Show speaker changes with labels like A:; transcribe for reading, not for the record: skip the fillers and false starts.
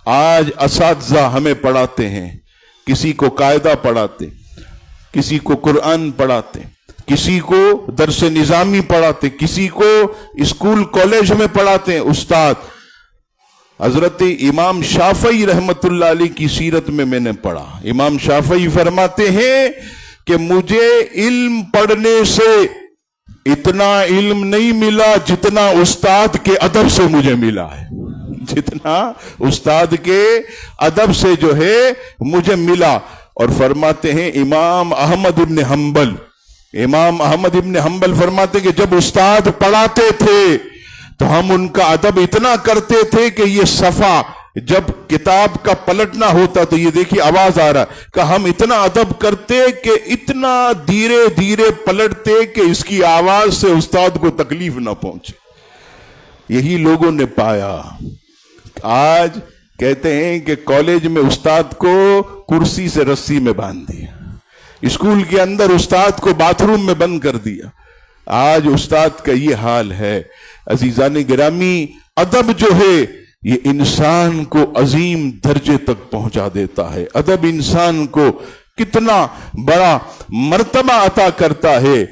A: آج اساتذہ ہمیں پڑھاتے ہیں، کسی کو قاعدہ پڑھاتے، کسی کو قرآن پڑھاتے، کسی کو درس نظامی پڑھاتے، کسی کو اسکول کالج میں پڑھاتے ہیں استاد۔ حضرت امام شافعی رحمت اللہ علیہ کی سیرت میں نے پڑھا، امام شافعی فرماتے ہیں کہ مجھے علم پڑھنے سے اتنا علم نہیں ملا جتنا استاد کے ادب سے مجھے ملا ہے، جتنا استاد کے ادب سے جو ہے مجھے ملا۔ اور فرماتے ہیں امام احمد ابن حنبل فرماتے کہ جب استاد پڑھاتے تھے تو ہم ان کا ادب اتنا کرتے تھے کہ یہ صفحہ جب کتاب کا پلٹنا ہوتا تو یہ دیکھیے آواز آ رہا کہ ہم اتنا ادب کرتے کہ اتنا دھیرے دھیرے پلٹتے کہ اس کی آواز سے استاد کو تکلیف نہ پہنچے۔ یہی لوگوں نے پایا۔ آج کہتے ہیں کہ کالج میں استاد کو کرسی سے رسی میں باندھ دیا، اسکول کے اندر استاد کو باتھ روم میں بند کر دیا۔ آج استاد کا یہ حال ہے۔ عزیزان گرامی، ادب جو ہے یہ انسان کو عظیم درجے تک پہنچا دیتا ہے۔ ادب انسان کو کتنا بڑا مرتبہ عطا کرتا ہے۔